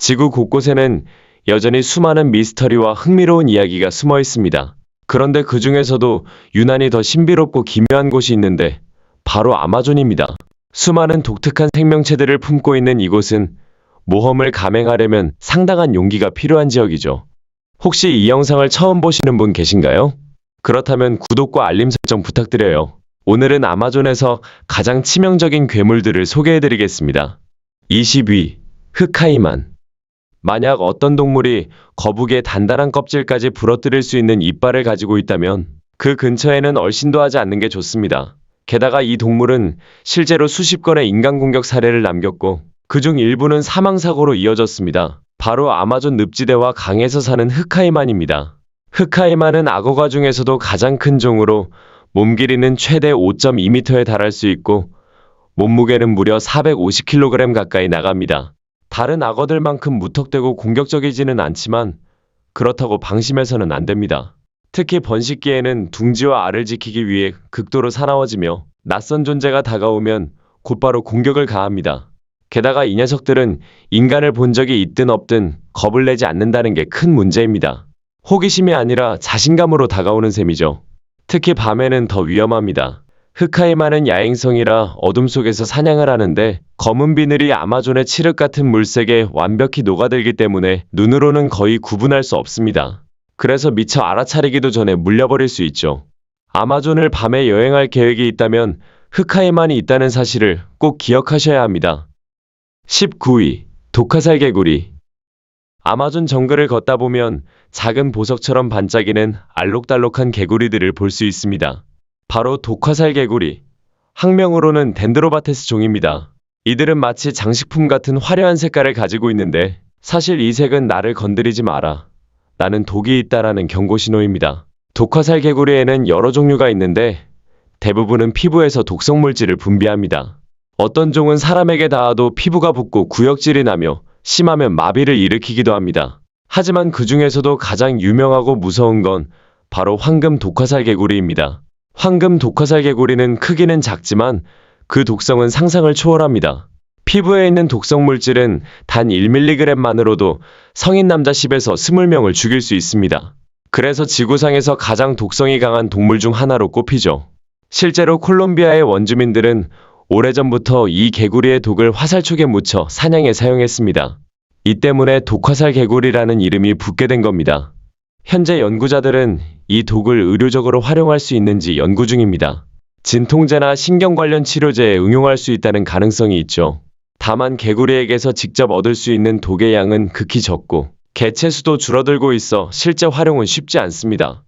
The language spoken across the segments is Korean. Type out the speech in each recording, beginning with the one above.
지구 곳곳에는 여전히 수많은 미스터리와 흥미로운 이야기가 숨어 있습니다. 그런데 그 중에서도 유난히 더 신비롭고 기묘한 곳이 있는데 바로 아마존입니다. 수많은 독특한 생명체들을 품고 있는 이곳은 모험을 감행하려면 상당한 용기가 필요한 지역이죠. 혹시 이 영상을 처음 보시는 분 계신가요? 그렇다면 구독과 알림 설정 부탁드려요. 오늘은 아마존에서 가장 치명적인 괴물들을 소개해드리겠습니다. 20위, 흑하이만. 만약 어떤 동물이 거북이의 단단한 껍질까지 부러뜨릴 수 있는 이빨을 가지고 있다면 그 근처에는 얼씬도 하지 않는 게 좋습니다. 게다가 이 동물은 실제로 수십 건의 인간 공격 사례를 남겼고 그중 일부는 사망사고로 이어졌습니다. 바로 아마존 늪지대와 강에서 사는 흑하이만입니다. 흑하이만은 악어가 중에서도 가장 큰 종으로 몸 길이는 최대 5.2m에 달할 수 있고 몸무게는 무려 450kg 가까이 나갑니다. 다른 악어들만큼 무턱대고 공격적이지는 않지만 그렇다고 방심해서는 안 됩니다. 특히 번식기에는 둥지와 알을 지키기 위해 극도로 사나워지며 낯선 존재가 다가오면 곧바로 공격을 가합니다. 게다가 이 녀석들은 인간을 본 적이 있든 없든 겁을 내지 않는다는 게 큰 문제입니다. 호기심이 아니라 자신감으로 다가오는 셈이죠. 특히 밤에는 더 위험합니다. 흑하이만은 야행성이라 어둠 속에서 사냥을 하는데 검은 비늘이 아마존의 칠흑 같은 물색에 완벽히 녹아들기 때문에 눈으로는 거의 구분할 수 없습니다. 그래서 미처 알아차리기도 전에 물려버릴 수 있죠. 아마존을 밤에 여행할 계획이 있다면 흑하이만이 있다는 사실을 꼭 기억하셔야 합니다. 19위, 독화살 개구리. 아마존 정글을 걷다 보면 작은 보석처럼 반짝이는 알록달록한 개구리들을 볼 수 있습니다. 바로 독화살 개구리, 학명으로는 덴드로바테스 종입니다. 이들은 마치 장식품 같은 화려한 색깔을 가지고 있는데 사실 이 색은 나를 건드리지 마라, 나는 독이 있다라는 경고 신호입니다. 독화살 개구리에는 여러 종류가 있는데 대부분은 피부에서 독성 물질을 분비합니다. 어떤 종은 사람에게 닿아도 피부가 붓고 구역질이 나며 심하면 마비를 일으키기도 합니다. 하지만 그 중에서도 가장 유명하고 무서운 건 바로 황금 독화살 개구리입니다. 황금 독화살 개구리는 크기는 작지만 그 독성은 상상을 초월합니다. 피부에 있는 독성 물질은 단 1mg만으로도 성인 남자 10에서 20명을 죽일 수 있습니다. 그래서 지구상에서 가장 독성이 강한 동물 중 하나로 꼽히죠. 실제로 콜롬비아의 원주민들은 오래전부터 이 개구리의 독을 화살촉에 묻혀 사냥에 사용했습니다. 이 때문에 독화살 개구리라는 이름이 붙게 된 겁니다. 현재 연구자들은 이 독을 의료적으로 활용할 수 있는지 연구 중입니다. 진통제나 신경 관련 치료제에 응용할 수 있다는 가능성이 있죠. 다만 개구리에게서 직접 얻을 수 있는 독의 양은 극히 적고 개체 수도 줄어들고 있어 실제 활용은 쉽지 않습니다.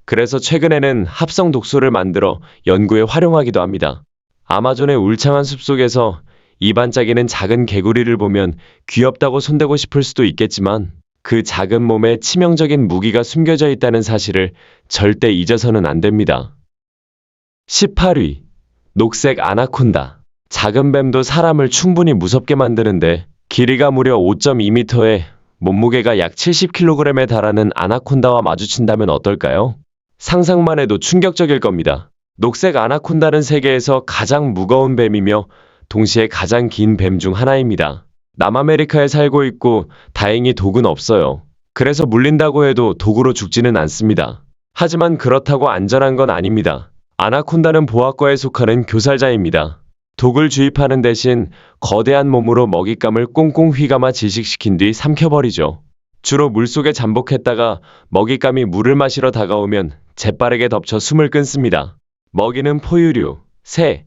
그래서 최근에는 합성 독소를 만들어 연구에 활용하기도 합니다. 아마존의 울창한 숲속에서 이 반짝이는 작은 개구리를 보면 귀엽다고 손대고 싶을 수도 있겠지만 그 작은 몸에 치명적인 무기가 숨겨져 있다는 사실을 절대 잊어서는 안 됩니다. 18위, 녹색 아나콘다. 작은 뱀도 사람을 충분히 무섭게 만드는데 길이가 무려 5.2m에 몸무게가 약 70kg에 달하는 아나콘다와 마주친다면 어떨까요? 상상만 해도 충격적일 겁니다. 녹색 아나콘다는 세계에서 가장 무거운 뱀이며 동시에 가장 긴 뱀 중 하나입니다. 남아메리카에 살고 있고 다행히 독은 없어요. 그래서 물린다고 해도 독으로 죽지는 않습니다. 하지만 그렇다고 안전한 건 아닙니다. 아나콘다는 보아과에 속하는 교살자입니다. 독을 주입하는 대신 거대한 몸으로 먹잇감을 꽁꽁 휘감아 질식시킨 뒤 삼켜버리죠. 주로 물속에 잠복했다가 먹잇감이 물을 마시러 다가오면 재빠르게 덮쳐 숨을 끊습니다. 먹이는 포유류, 새,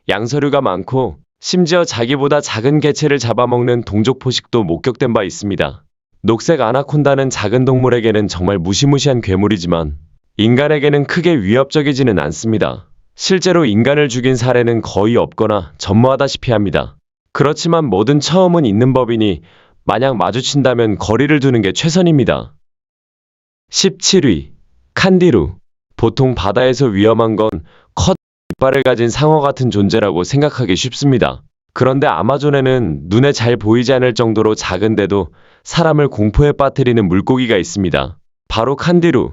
양서류가 많고 심지어 자기보다 작은 개체를 잡아먹는 동족 포식도 목격된 바 있습니다. 녹색 아나콘다는 작은 동물에게는 정말 무시무시한 괴물이지만 인간에게는 크게 위협적이지는 않습니다. 실제로 인간을 죽인 사례는 거의 없거나 전무하다시피 합니다. 그렇지만 뭐든 처음은 있는 법이니 만약 마주친다면 거리를 두는 게 최선입니다. 17위, 칸디루. 보통 바다에서 위험한 건 커다란 이빨을 가진 상어 같은 존재라고 생각하기 쉽습니다. 그런데 아마존에는 눈에 잘 보이지 않을 정도로 작은데도 사람을 공포에 빠뜨리는 물고기가 있습니다. 바로 칸디루,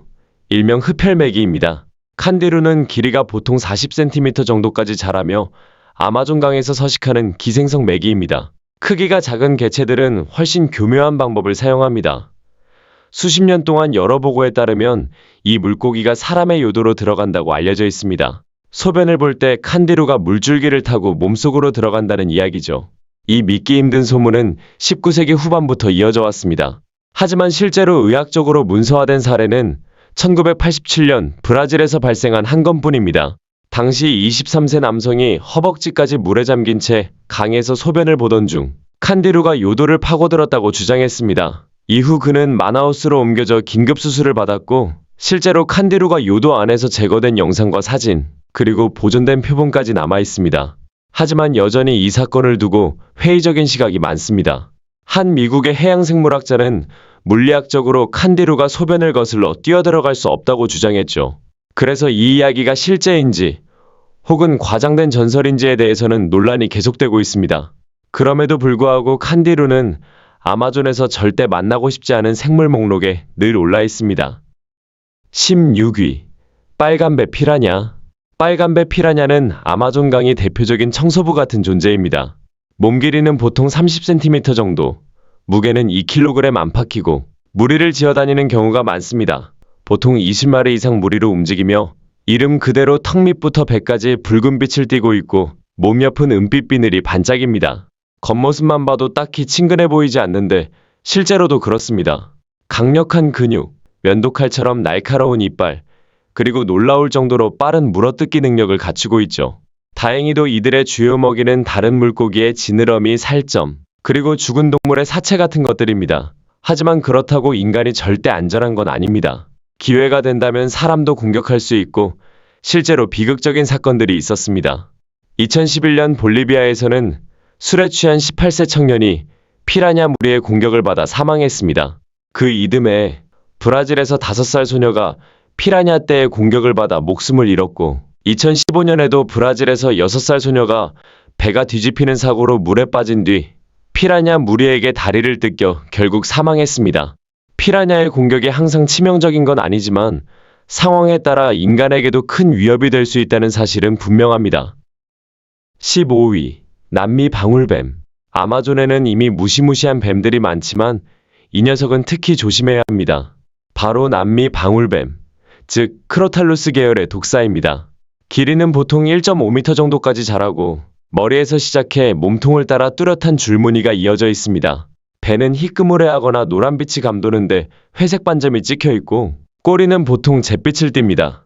일명 흡혈메기입니다. 칸디루는 길이가 보통 40cm 정도까지 자라며 아마존강에서 서식하는 기생성 메기입니다. 크기가 작은 개체들은 훨씬 교묘한 방법을 사용합니다. 수십 년 동안 여러 보고에 따르면 이 물고기가 사람의 요도로 들어간다고 알려져 있습니다. 소변을 볼 때 칸디루가 물줄기를 타고 몸속으로 들어간다는 이야기죠. 이 믿기 힘든 소문은 19세기 후반부터 이어져 왔습니다. 하지만 실제로 의학적으로 문서화된 사례는 1987년 브라질에서 발생한 한 건뿐입니다. 당시 23세 남성이 허벅지까지 물에 잠긴 채 강에서 소변을 보던 중 칸디루가 요도를 파고들었다고 주장했습니다. 이후 그는 마나우스로 옮겨져 긴급 수술을 받았고 실제로 칸디루가 요도 안에서 제거된 영상과 사진, 그리고 보존된 표본까지 남아 있습니다. 하지만 여전히 이 사건을 두고 회의적인 시각이 많습니다. 한 미국의 해양생물학자는 물리학적으로 칸디루가 소변을 거슬러 뛰어들어갈 수 없다고 주장했죠. 그래서 이 이야기가 실제인지 혹은 과장된 전설인지에 대해서는 논란이 계속되고 있습니다. 그럼에도 불구하고 칸디루는 아마존에서 절대 만나고 싶지 않은 생물 목록에 늘 올라 있습니다. 16위. 빨간배 피라냐. 빨간배 피라냐는 아마존 강의 대표적인 청소부 같은 존재입니다. 몸 길이는 보통 30cm 정도, 무게는 2kg 안팎이고 무리를 지어다니는 경우가 많습니다. 보통 20마리 이상 무리로 움직이며 이름 그대로 턱 밑부터 배까지 붉은 빛을 띠고 있고 몸 옆은 은빛 비늘이 반짝입니다. 겉모습만 봐도 딱히 친근해 보이지 않는데 실제로도 그렇습니다. 강력한 근육, 면도칼처럼 날카로운 이빨, 그리고 놀라울 정도로 빠른 물어뜯기 능력을 갖추고 있죠. 다행히도 이들의 주요 먹이는 다른 물고기의 지느러미, 살점, 그리고 죽은 동물의 사체 같은 것들입니다. 하지만 그렇다고 인간이 절대 안전한 건 아닙니다. 기회가 된다면 사람도 공격할 수 있고 실제로 비극적인 사건들이 있었습니다. 2011년 볼리비아에서는 술에 취한 18세 청년이 피라냐 무리의 공격을 받아 사망했습니다. 그 이듬해 브라질에서 5살 소녀가 피라냐 떼의 공격을 받아 목숨을 잃었고 2015년에도 브라질에서 6살 소녀가 배가 뒤집히는 사고로 물에 빠진 뒤 피라냐 무리에게 다리를 뜯겨 결국 사망했습니다. 피라냐의 공격이 항상 치명적인 건 아니지만 상황에 따라 인간에게도 큰 위협이 될 수 있다는 사실은 분명합니다. 15위. 남미 방울뱀. 아마존에는 이미 무시무시한 뱀들이 많지만 이 녀석은 특히 조심해야 합니다. 바로 남미 방울뱀, 즉 크로탈루스 계열의 독사입니다. 길이는 보통 1.5m 정도까지 자라고 머리에서 시작해 몸통을 따라 뚜렷한 줄무늬가 이어져 있습니다. 배는 희끄무레하거나 노란빛이 감도는데 회색 반점이 찍혀 있고 꼬리는 보통 잿빛을 띱니다.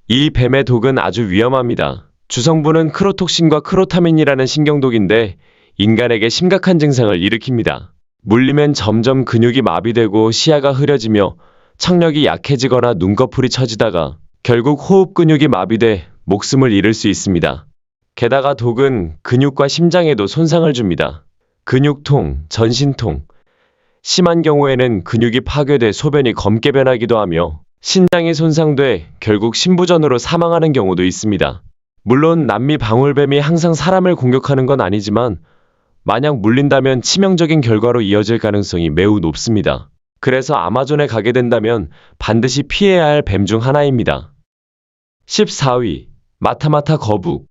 이 뱀의 독은 아주 위험합니다. 주성분은 크로톡신과 크로타민이라는 신경독인데 인간에게 심각한 증상을 일으킵니다. 물리면 점점 근육이 마비되고 시야가 흐려지며 청력이 약해지거나 눈꺼풀이 처지다가 결국 호흡 근육이 마비돼 목숨을 잃을 수 있습니다. 게다가 독은 근육과 심장에도 손상을 줍니다. 근육통, 전신통, 심한 경우에는 근육이 파괴돼 소변이 검게 변하기도 하며 신장이 손상돼 결국 심부전으로 사망하는 경우도 있습니다. 물론 남미 방울뱀이 항상 사람을 공격하는 건 아니지만 만약 물린다면 치명적인 결과로 이어질 가능성이 매우 높습니다. 그래서 아마존에 가게 된다면 반드시 피해야 할 뱀 중 하나입니다. 14위. 마타마타 거북.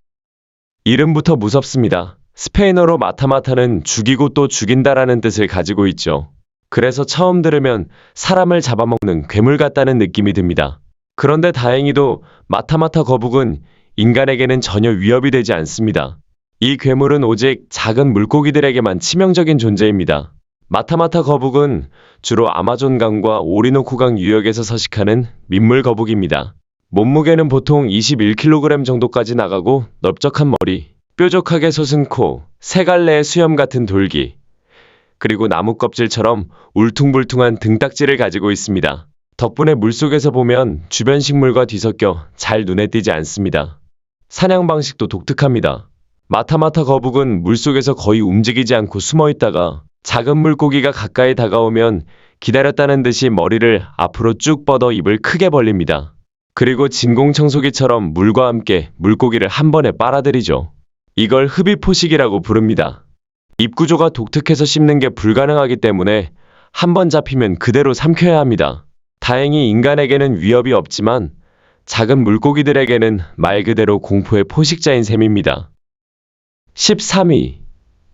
이름부터 무섭습니다. 스페인어로 마타마타는 죽이고 또 죽인다라는 뜻을 가지고 있죠. 그래서 처음 들으면 사람을 잡아먹는 괴물 같다는 느낌이 듭니다. 그런데 다행히도 마타마타 거북은 인간에게는 전혀 위협이 되지 않습니다. 이 괴물은 오직 작은 물고기들에게만 치명적인 존재입니다. 마타마타 거북은 주로 아마존강과 오리노코강 유역에서 서식하는 민물 거북입니다. 몸무게는 보통 21kg 정도까지 나가고 넓적한 머리, 뾰족하게 솟은 코, 세 갈래의 수염 같은 돌기, 그리고 나무 껍질처럼 울퉁불퉁한 등딱지를 가지고 있습니다. 덕분에 물속에서 보면 주변 식물과 뒤섞여 잘 눈에 띄지 않습니다. 사냥 방식도 독특합니다. 마타마타 거북은 물속에서 거의 움직이지 않고 숨어 있다가 작은 물고기가 가까이 다가오면 기다렸다는 듯이 머리를 앞으로 쭉 뻗어 입을 크게 벌립니다. 그리고 진공청소기처럼 물과 함께 물고기를 한 번에 빨아들이죠. 이걸 흡입포식이라고 부릅니다. 입 구조가 독특해서 씹는 게 불가능하기 때문에 한 번 잡히면 그대로 삼켜야 합니다. 다행히 인간에게는 위협이 없지만 작은 물고기들에게는 말 그대로 공포의 포식자인 셈입니다. 13위.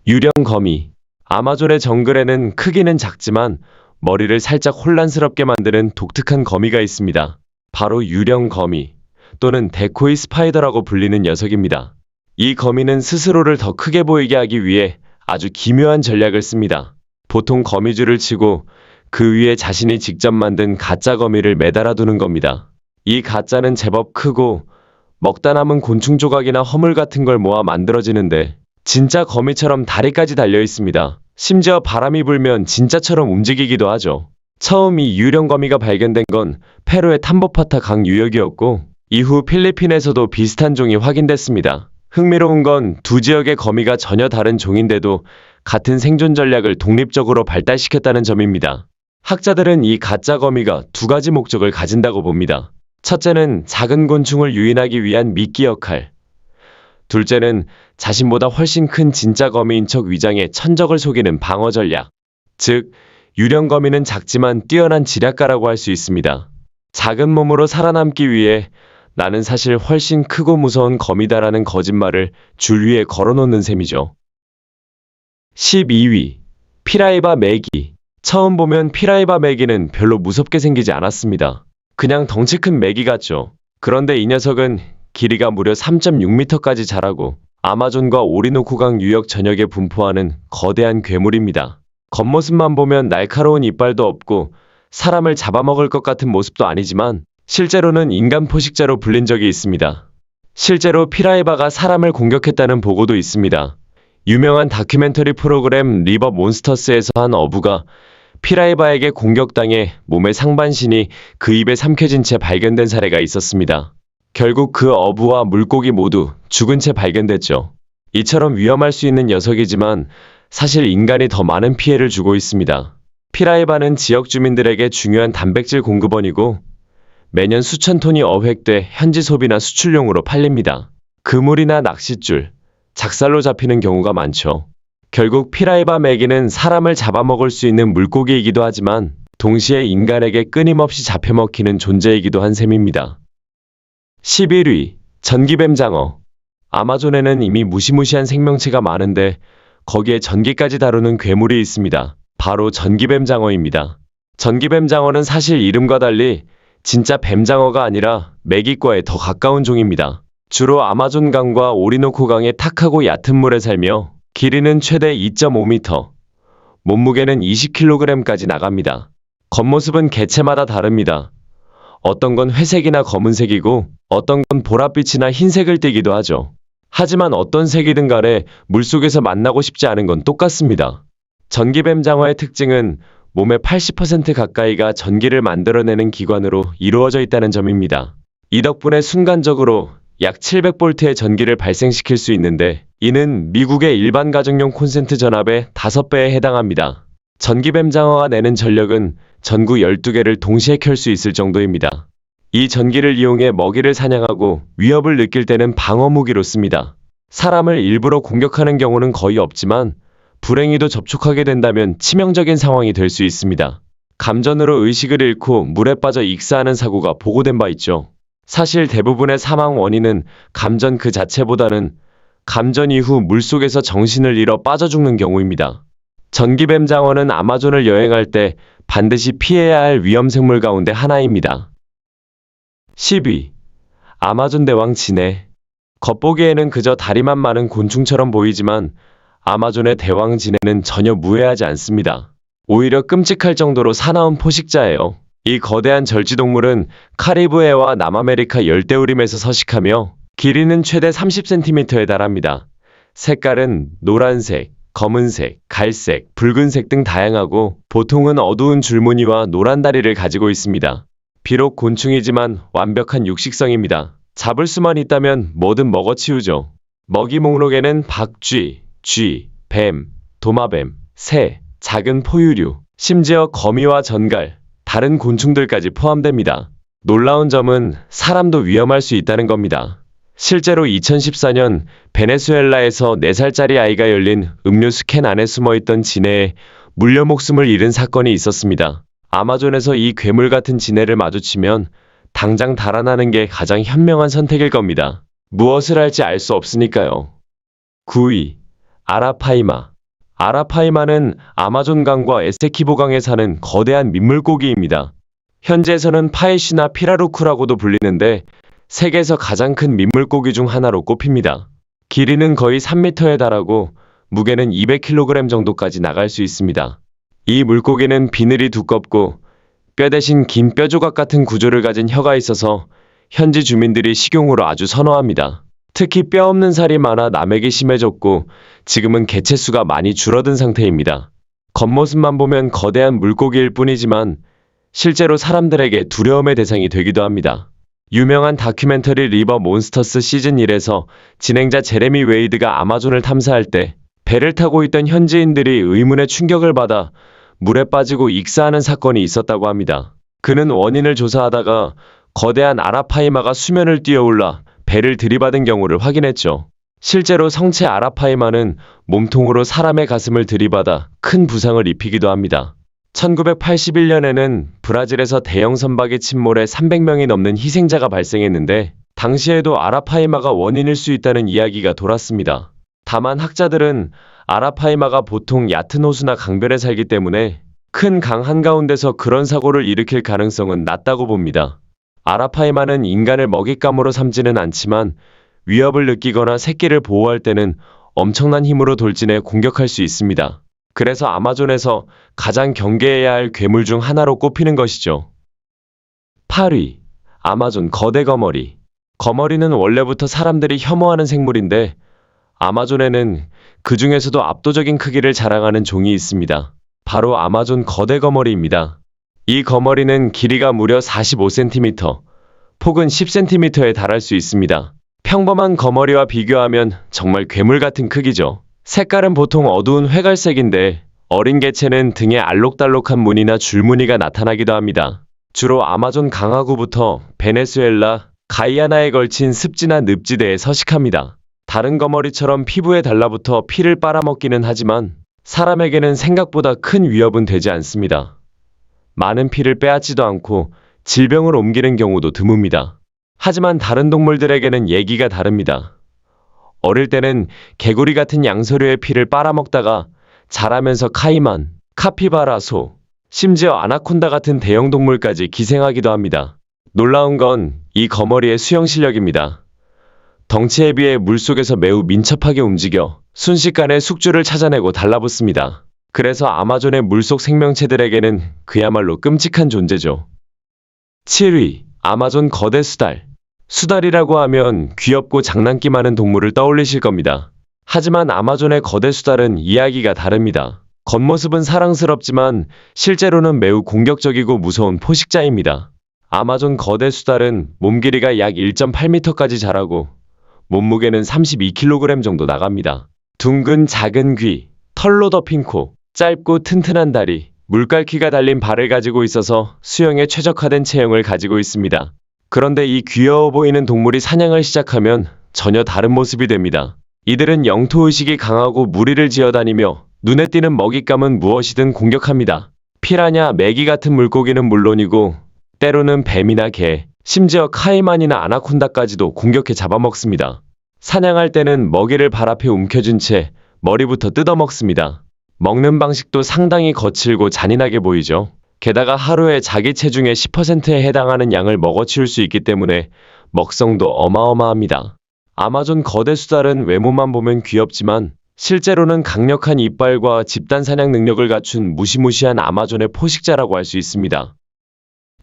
유령거미. 아마존의 정글에는 크기는 작지만 머리를 살짝 혼란스럽게 만드는 독특한 거미가 있습니다. 바로 유령 거미 또는 데코이 스파이더라고 불리는 녀석입니다. 이 거미는 스스로를 더 크게 보이게 하기 위해 아주 기묘한 전략을 씁니다. 보통 거미줄을 치고 그 위에 자신이 직접 만든 가짜 거미를 매달아 두는 겁니다. 이 가짜는 제법 크고 먹다 남은 곤충 조각이나 허물 같은 걸 모아 만들어지는데 진짜 거미처럼 다리까지 달려 있습니다. 심지어 바람이 불면 진짜처럼 움직이기도 하죠. 처음 이 유령 거미가 발견된 건 페루의 탐보파타 강 유역이었고 이후 필리핀에서도 비슷한 종이 확인됐습니다. 흥미로운 건 두 지역의 거미가 전혀 다른 종인데도 같은 생존 전략을 독립적으로 발달시켰다는 점입니다. 학자들은 이 가짜 거미가 두 가지 목적을 가진다고 봅니다. 첫째는 작은 곤충을 유인하기 위한 미끼 역할. 둘째는 자신보다 훨씬 큰 진짜 거미인 척 위장해 천적을 속이는 방어 전략. 즉, 유령 거미는 작지만 뛰어난 지략가라고 할 수 있습니다. 작은 몸으로 살아남기 위해 나는 사실 훨씬 크고 무서운 거미다라는 거짓말을 줄 위에 걸어놓는 셈이죠. 12위. 피라이바 메기. 처음 보면 피라이바 메기는 별로 무섭게 생기지 않았습니다. 그냥 덩치 큰 메기 같죠. 그런데 이 녀석은 길이가 무려 3.6m까지 자라고 아마존과 오리노코강 유역 전역에 분포하는 거대한 괴물입니다. 겉모습만 보면 날카로운 이빨도 없고 사람을 잡아먹을 것 같은 모습도 아니지만 실제로는 인간 포식자로 불린 적이 있습니다. 실제로 피라이바가 사람을 공격했다는 보고도 있습니다. 유명한 다큐멘터리 프로그램 리버 몬스터스에서 한 어부가 피라이바에게 공격당해 몸의 상반신이 그 입에 삼켜진 채 발견된 사례가 있었습니다. 결국 그 어부와 물고기 모두 죽은 채 발견됐죠. 이처럼 위험할 수 있는 녀석이지만 사실 인간이 더 많은 피해를 주고 있습니다. 피라이바는 지역 주민들에게 중요한 단백질 공급원이고 매년 수천 톤이 어획돼 현지 소비나 수출용으로 팔립니다. 그물이나 낚싯줄, 작살로 잡히는 경우가 많죠. 결국 피라이바 메기는 사람을 잡아먹을 수 있는 물고기이기도 하지만 동시에 인간에게 끊임없이 잡혀먹히는 존재이기도 한 셈입니다. 11위. 전기뱀장어. 아마존에는 이미 무시무시한 생명체가 많은데 거기에 전기까지 다루는 괴물이 있습니다. 바로 전기뱀장어입니다. 전기뱀장어는 사실 이름과 달리 진짜 뱀장어가 아니라 메기과에 더 가까운 종입니다. 주로 아마존강과 오리노코강의 탁하고 얕은 물에 살며 길이는 최대 2.5m, 몸무게는 20kg까지 나갑니다. 겉모습은 개체마다 다릅니다. 어떤 건 회색이나 검은색이고 어떤 건 보랏빛이나 흰색을 띠기도 하죠. 하지만 어떤 색이든 간에 물속에서 만나고 싶지 않은 건 똑같습니다. 전기뱀장어의 특징은 몸의 80% 가까이가 전기를 만들어내는 기관으로 이루어져 있다는 점입니다. 이 덕분에 순간적으로 약 700볼트의 전기를 발생시킬 수 있는데 이는 미국의 일반 가정용 콘센트 전압의 5배에 해당합니다. 전기뱀장어가 내는 전력은 전구 12개를 동시에 켤 수 있을 정도입니다. 이 전기를 이용해 먹이를 사냥하고 위협을 느낄 때는 방어 무기로 씁니다. 사람을 일부러 공격하는 경우는 거의 없지만 불행히도 접촉하게 된다면 치명적인 상황이 될 수 있습니다. 감전으로 의식을 잃고 물에 빠져 익사하는 사고가 보고된 바 있죠. 사실 대부분의 사망 원인은 감전 그 자체보다는 감전 이후 물속에서 정신을 잃어 빠져 죽는 경우입니다. 전기뱀장어는 아마존을 여행할 때 반드시 피해야 할 위험생물 가운데 하나입니다. 10위. 아마존 대왕 진해. 겉보기에는 그저 다리만 많은 곤충처럼 보이지만 아마존의 대왕 진해는 전혀 무해하지 않습니다. 오히려 끔찍할 정도로 사나운 포식자예요. 이 거대한 절지동물은 카리브해와 남아메리카 열대우림에서 서식하며 길이는 최대 30cm에 달합니다. 색깔은 노란색, 검은색, 갈색, 붉은색 등 다양하고 보통은 어두운 줄무늬와 노란 다리를 가지고 있습니다. 비록 곤충이지만 완벽한 육식성입니다. 잡을 수만 있다면 뭐든 먹어치우죠. 먹이 목록에는 박쥐, 쥐, 뱀, 도마뱀, 새, 작은 포유류, 심지어 거미와 전갈, 다른 곤충들까지 포함됩니다. 놀라운 점은 사람도 위험할 수 있다는 겁니다. 실제로 2014년 베네수엘라에서 4살짜리 아이가 열린 음료수 캔 안에 숨어있던 진해에 물려 목숨을 잃은 사건이 있었습니다. 아마존에서 이 괴물 같은 진해를 마주치면 당장 달아나는 게 가장 현명한 선택일 겁니다. 무엇을 할지 알 수 없으니까요. 9위. 아라파이마. 아라파이마는 아마존강과 에세키보강에 사는 거대한 민물고기입니다. 현지에서는 파이시나 피라루쿠라고도 불리는데 세계에서 가장 큰 민물고기 중 하나로 꼽힙니다. 길이는 거의 3m에 달하고 무게는 200kg 정도까지 나갈 수 있습니다. 이 물고기는 비늘이 두껍고 뼈 대신 긴 뼈조각 같은 구조를 가진 혀가 있어서 현지 주민들이 식용으로 아주 선호합니다. 특히 뼈 없는 살이 많아 남획이 심해졌고 지금은 개체수가 많이 줄어든 상태입니다. 겉모습만 보면 거대한 물고기일 뿐이지만 실제로 사람들에게 두려움의 대상이 되기도 합니다. 유명한 다큐멘터리 리버 몬스터스 시즌 1에서 진행자 제레미 웨이드가 아마존을 탐사할 때 배를 타고 있던 현지인들이 의문의 충격을 받아 물에 빠지고 익사하는 사건이 있었다고 합니다. 그는 원인을 조사하다가 거대한 아라파이마가 수면을 뛰어올라 배를 들이받은 경우를 확인했죠. 실제로 성체 아라파이마는 몸통으로 사람의 가슴을 들이받아 큰 부상을 입히기도 합니다. 1981년에는 브라질에서 대형 선박이 침몰해 300명이 넘는 희생자가 발생했는데 당시에도 아라파이마가 원인일 수 있다는 이야기가 돌았습니다. 다만 학자들은 아라파이마가 보통 얕은 호수나 강변에 살기 때문에 큰 강 한가운데서 그런 사고를 일으킬 가능성은 낮다고 봅니다. 아라파이마는 인간을 먹잇감으로 삼지는 않지만 위협을 느끼거나 새끼를 보호할 때는 엄청난 힘으로 돌진해 공격할 수 있습니다. 그래서 아마존에서 가장 경계해야 할 괴물 중 하나로 꼽히는 것이죠. 8위. 아마존 거대 거머리. 거머리는 원래부터 사람들이 혐오하는 생물인데 아마존에는 그 중에서도 압도적인 크기를 자랑하는 종이 있습니다. 바로 아마존 거대 거머리입니다. 이 거머리는 길이가 무려 45cm, 폭은 10cm에 달할 수 있습니다. 평범한 거머리와 비교하면 정말 괴물 같은 크기죠. 색깔은 보통 어두운 회갈색인데 어린 개체는 등에 알록달록한 무늬나 줄무늬가 나타나기도 합니다. 주로 아마존 강하구부터 베네수엘라, 가이아나에 걸친 습지나 늪지대에 서식합니다. 다른 거머리처럼 피부에 달라붙어 피를 빨아먹기는 하지만 사람에게는 생각보다 큰 위협은 되지 않습니다. 많은 피를 빼앗지도 않고 질병을 옮기는 경우도 드뭅니다. 하지만 다른 동물들에게는 얘기가 다릅니다. 어릴 때는 개구리 같은 양서류의 피를 빨아먹다가 자라면서 카이만, 카피바라 소, 심지어 아나콘다 같은 대형 동물까지 기생하기도 합니다. 놀라운 건 이 거머리의 수영 실력입니다. 덩치에 비해 물속에서 매우 민첩하게 움직여 순식간에 숙주를 찾아내고 달라붙습니다. 그래서 아마존의 물속 생명체들에게는 그야말로 끔찍한 존재죠. 7위. 아마존 거대 수달. 수달이라고 하면 귀엽고 장난기 많은 동물을 떠올리실 겁니다. 하지만 아마존의 거대 수달은 이야기가 다릅니다. 겉모습은 사랑스럽지만 실제로는 매우 공격적이고 무서운 포식자입니다. 아마존 거대 수달은 몸 길이가 약 1.8m까지 자라고 몸무게는 32kg 정도 나갑니다. 둥근 작은 귀, 털로 덮인 코, 짧고 튼튼한 다리, 물갈퀴가 달린 발을 가지고 있어서 수영에 최적화된 체형을 가지고 있습니다. 그런데 이 귀여워 보이는 동물이 사냥을 시작하면 전혀 다른 모습이 됩니다. 이들은 영토의식이 강하고 무리를 지어다니며 눈에 띄는 먹잇감은 무엇이든 공격합니다. 피라냐, 메기 같은 물고기는 물론이고 때로는 뱀이나 개, 심지어 카이만이나 아나콘다까지도 공격해 잡아먹습니다. 사냥할 때는 먹이를 발 앞에 움켜쥔 채 머리부터 뜯어먹습니다. 먹는 방식도 상당히 거칠고 잔인하게 보이죠. 게다가 하루에 자기 체중의 10%에 해당하는 양을 먹어치울 수 있기 때문에 먹성도 어마어마합니다. 아마존 거대 수달은 외모만 보면 귀엽지만 실제로는 강력한 이빨과 집단 사냥 능력을 갖춘 무시무시한 아마존의 포식자라고 할 수 있습니다.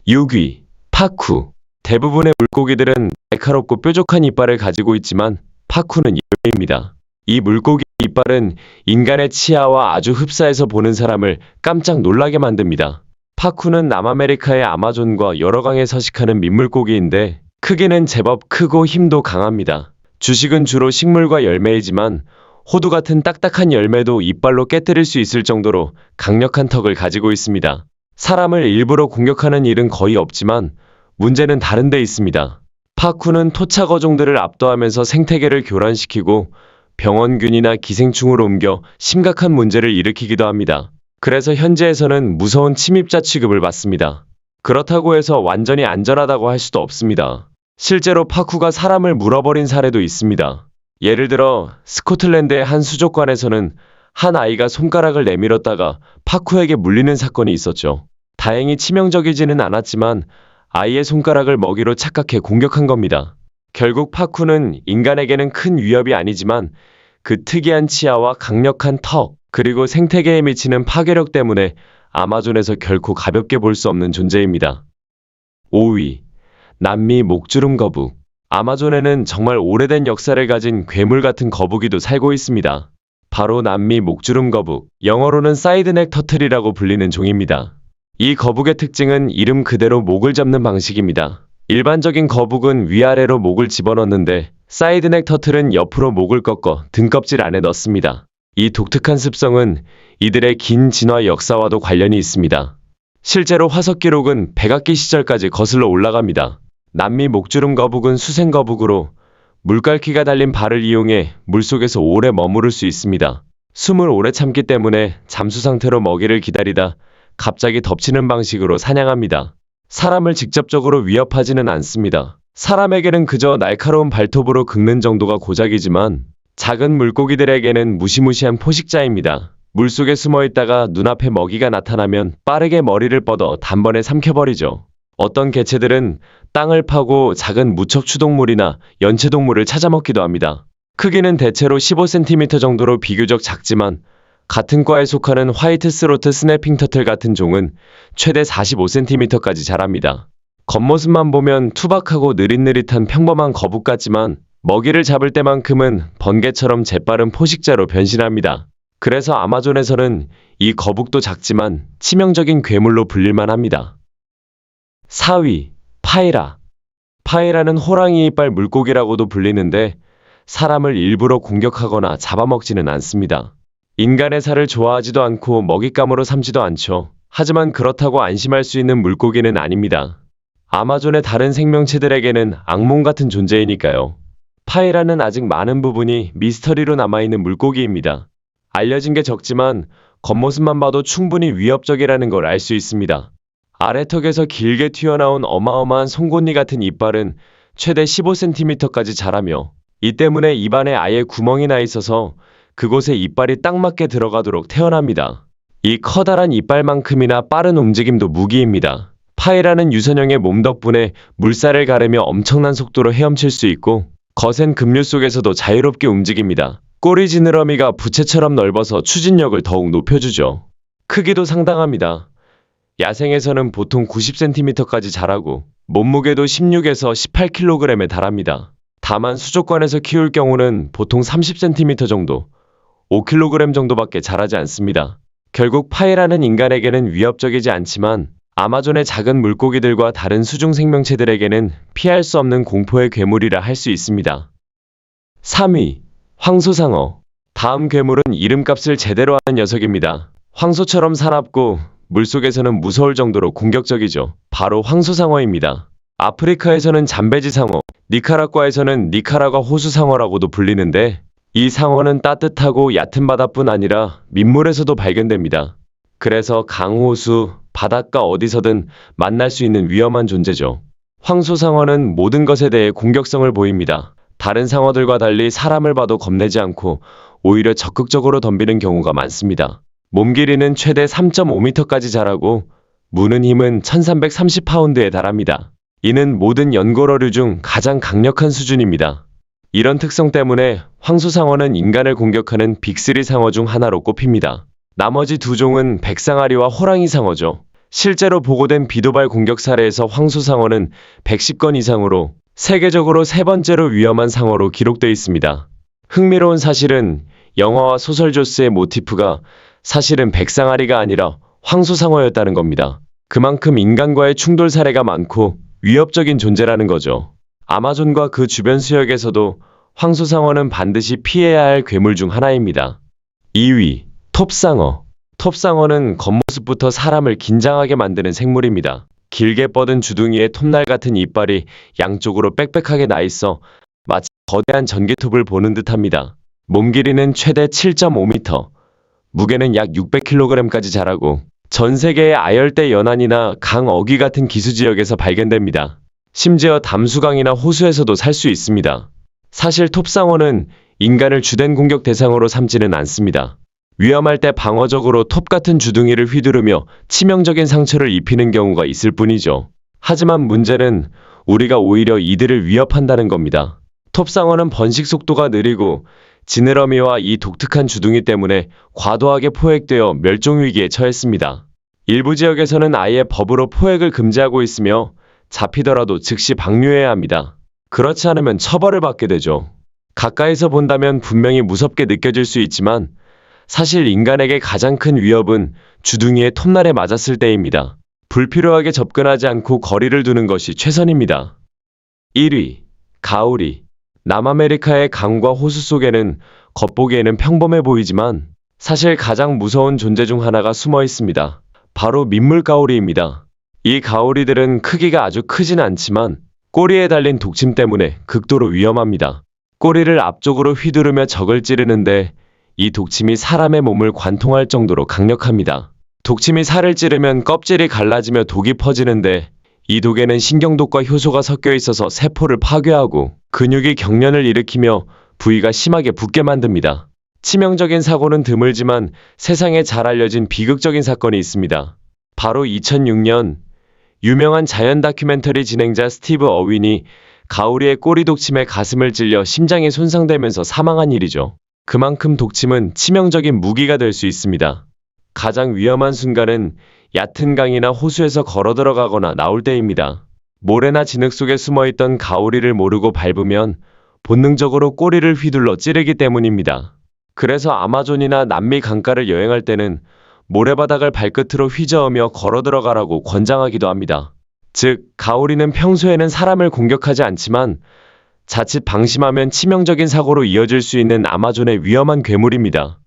6위. 파쿠. 대부분의 물고기들은 날카롭고 뾰족한 이빨을 가지고 있지만 파쿠는 예외입니다. 이 물고기의 이빨은 인간의 치아와 아주 흡사해서 보는 사람을 깜짝 놀라게 만듭니다. 파쿠는 남아메리카의 아마존과 여러 강에 서식하는 민물고기인데 크기는 제법 크고 힘도 강합니다. 주식은 주로 식물과 열매이지만 호두 같은 딱딱한 열매도 이빨로 깨뜨릴 수 있을 정도로 강력한 턱을 가지고 있습니다. 사람을 일부러 공격하는 일은 거의 없지만 문제는 다른 데 있습니다. 파쿠는 토착어종들을 압도하면서 생태계를 교란시키고 병원균이나 기생충으로 옮겨 심각한 문제를 일으키기도 합니다. 그래서 현지에서는 무서운 침입자 취급을 받습니다. 그렇다고 해서 완전히 안전하다고 할 수도 없습니다. 실제로 파쿠가 사람을 물어버린 사례도 있습니다. 예를 들어 스코틀랜드의 한 수족관에서는 한 아이가 손가락을 내밀었다가 파쿠에게 물리는 사건이 있었죠. 다행히 치명적이지는 않았지만 아이의 손가락을 먹이로 착각해 공격한 겁니다. 결국 파쿠는 인간에게는 큰 위협이 아니지만 그 특이한 치아와 강력한 턱, 그리고 생태계에 미치는 파괴력 때문에 아마존에서 결코 가볍게 볼 수 없는 존재입니다. 5위. 남미 목주름 거북. 아마존에는 정말 오래된 역사를 가진 괴물 같은 거북이도 살고 있습니다. 바로 남미 목주름 거북, 영어로는 사이드넥 터틀이라고 불리는 종입니다. 이 거북의 특징은 이름 그대로 목을 잡는 방식입니다. 일반적인 거북은 위아래로 목을 집어넣는데 사이드넥 터틀은 옆으로 목을 꺾어 등껍질 안에 넣습니다. 이 독특한 습성은 이들의 긴 진화 역사와도 관련이 있습니다. 실제로 화석 기록은 백악기 시절까지 거슬러 올라갑니다. 남미 목주름 거북은 수생 거북으로 물갈퀴가 달린 발을 이용해 물속에서 오래 머무를 수 있습니다. 숨을 오래 참기 때문에 잠수 상태로 먹이를 기다리다 갑자기 덮치는 방식으로 사냥합니다. 사람을 직접적으로 위협하지는 않습니다. 사람에게는 그저 날카로운 발톱으로 긁는 정도가 고작이지만 작은 물고기들에게는 무시무시한 포식자입니다. 물속에 숨어 있다가 눈앞에 먹이가 나타나면 빠르게 머리를 뻗어 단번에 삼켜버리죠. 어떤 개체들은 땅을 파고 작은 무척추동물이나 연체동물을 찾아먹기도 합니다. 크기는 대체로 15cm 정도로 비교적 작지만 같은 과에 속하는 화이트 스로트 스냅핑 터틀 같은 종은 최대 45cm까지 자랍니다. 겉모습만 보면 투박하고 느릿느릿한 평범한 거북 같지만 먹이를 잡을 때만큼은 번개처럼 재빠른 포식자로 변신합니다. 그래서 아마존에서는 이 거북도 작지만 치명적인 괴물로 불릴만 합니다. 4위. 파이라. 파이라는 호랑이 이빨 물고기라고도 불리는데 사람을 일부러 공격하거나 잡아먹지는 않습니다. 인간의 살을 좋아하지도 않고 먹잇감으로 삼지도 않죠. 하지만 그렇다고 안심할 수 있는 물고기는 아닙니다. 아마존의 다른 생명체들에게는 악몽 같은 존재이니까요. 파이라는 아직 많은 부분이 미스터리로 남아있는 물고기입니다. 알려진 게 적지만 겉모습만 봐도 충분히 위협적이라는 걸 알 수 있습니다. 아래턱에서 길게 튀어나온 어마어마한 송곳니 같은 이빨은 최대 15cm까지 자라며 이 때문에 입안에 아예 구멍이 나 있어서 그곳에 이빨이 딱 맞게 들어가도록 태어납니다. 이 커다란 이빨만큼이나 빠른 움직임도 무기입니다. 파이라는 유선형의 몸 덕분에 물살을 가르며 엄청난 속도로 헤엄칠 수 있고 거센 급류 속에서도 자유롭게 움직입니다. 꼬리 지느러미가 부채처럼 넓어서 추진력을 더욱 높여주죠. 크기도 상당합니다. 야생에서는 보통 90cm까지 자라고 몸무게도 16에서 18kg에 달합니다. 다만 수족관에서 키울 경우는 보통 30cm 정도, 5kg 정도밖에 자라지 않습니다. 결국 파이라는 인간에게는 위협적이지 않지만 아마존의 작은 물고기들과 다른 수중 생명체들에게는 피할 수 없는 공포의 괴물이라 할 수 있습니다. 3위. 황소상어. 다음 괴물은 이름값을 제대로 하는 녀석입니다. 황소처럼 사납고 물속에서는 무서울 정도로 공격적이죠. 바로 황소상어입니다. 아프리카에서는 잠베지상어, 니카라과에서는 니카라과 호수상어라고도 불리는데 이 상어는 따뜻하고 얕은 바다뿐 아니라 민물에서도 발견됩니다. 그래서 강호수, 바닷가 어디서든 만날 수 있는 위험한 존재죠. 황소상어는 모든 것에 대해 공격성을 보입니다. 다른 상어들과 달리 사람을 봐도 겁내지 않고 오히려 적극적으로 덤비는 경우가 많습니다. 몸 길이는 최대 3.5m까지 자라고 무는 힘은 1330파운드에 달합니다. 이는 모든 연골어류 중 가장 강력한 수준입니다. 이런 특성 때문에 황소상어는 인간을 공격하는 빅3 상어 중 하나로 꼽힙니다. 나머지 두 종은 백상아리와 호랑이상어죠. 실제로 보고된 비도발 공격 사례에서 황소상어는 110건 이상으로 세계적으로 세 번째로 위험한 상어로 기록되어 있습니다. 흥미로운 사실은 영화와 소설 조스의 모티프가 사실은 백상아리가 아니라 황소상어였다는 겁니다. 그만큼 인간과의 충돌 사례가 많고 위협적인 존재라는 거죠. 아마존과 그 주변 수역에서도 황소상어는 반드시 피해야 할 괴물 중 하나입니다. 2위. 톱상어. 톱상어는 겉모습부터 사람을 긴장하게 만드는 생물입니다. 길게 뻗은 주둥이에 톱날 같은 이빨이 양쪽으로 빽빽하게 나 있어 마치 거대한 전기톱을 보는 듯합니다. 몸 길이는 최대 7.5m, 무게는 약 600kg까지 자라고 전 세계의 아열대 연안이나 강 어귀 같은 기수지역에서 발견됩니다. 심지어 담수강이나 호수에서도 살 수 있습니다. 사실 톱상어는 인간을 주된 공격 대상으로 삼지는 않습니다. 위험할 때 방어적으로 톱 같은 주둥이를 휘두르며 치명적인 상처를 입히는 경우가 있을 뿐이죠. 하지만 문제는 우리가 오히려 이들을 위협한다는 겁니다. 톱상어는 번식 속도가 느리고 지느러미와 이 독특한 주둥이 때문에 과도하게 포획되어 멸종위기에 처했습니다. 일부 지역에서는 아예 법으로 포획을 금지하고 있으며 잡히더라도 즉시 방류해야 합니다. 그렇지 않으면 처벌을 받게 되죠. 가까이서 본다면 분명히 무섭게 느껴질 수 있지만 사실 인간에게 가장 큰 위협은 주둥이의 톱날에 맞았을 때입니다. 불필요하게 접근하지 않고 거리를 두는 것이 최선입니다. 1위. 가오리. 남아메리카의 강과 호수 속에는 겉보기에는 평범해 보이지만 사실 가장 무서운 존재 중 하나가 숨어 있습니다. 바로 민물가오리입니다. 이 가오리들은 크기가 아주 크진 않지만 꼬리에 달린 독침 때문에 극도로 위험합니다. 꼬리를 앞쪽으로 휘두르며 적을 찌르는데 이 독침이 사람의 몸을 관통할 정도로 강력합니다. 독침이 살을 찌르면 껍질이 갈라지며 독이 퍼지는데 이 독에는 신경독과 효소가 섞여 있어서 세포를 파괴하고 근육이 경련을 일으키며 부위가 심하게 붓게 만듭니다. 치명적인 사고는 드물지만 세상에 잘 알려진 비극적인 사건이 있습니다. 바로 2006년 유명한 자연 다큐멘터리 진행자 스티브 어윈이 가오리의 꼬리 독침에 가슴을 찔려 심장이 손상되면서 사망한 일이죠. 그만큼 독침은 치명적인 무기가 될 수 있습니다. 가장 위험한 순간은 얕은 강이나 호수에서 걸어 들어가거나 나올 때입니다. 모래나 진흙 속에 숨어있던 가오리를 모르고 밟으면 본능적으로 꼬리를 휘둘러 찌르기 때문입니다. 그래서 아마존이나 남미 강가를 여행할 때는 모래바닥을 발끝으로 휘저으며 걸어 들어가라고 권장하기도 합니다. 즉, 가오리는 평소에는 사람을 공격하지 않지만 자칫 방심하면 치명적인 사고로 이어질 수 있는 아마존의 위험한 괴물입니다.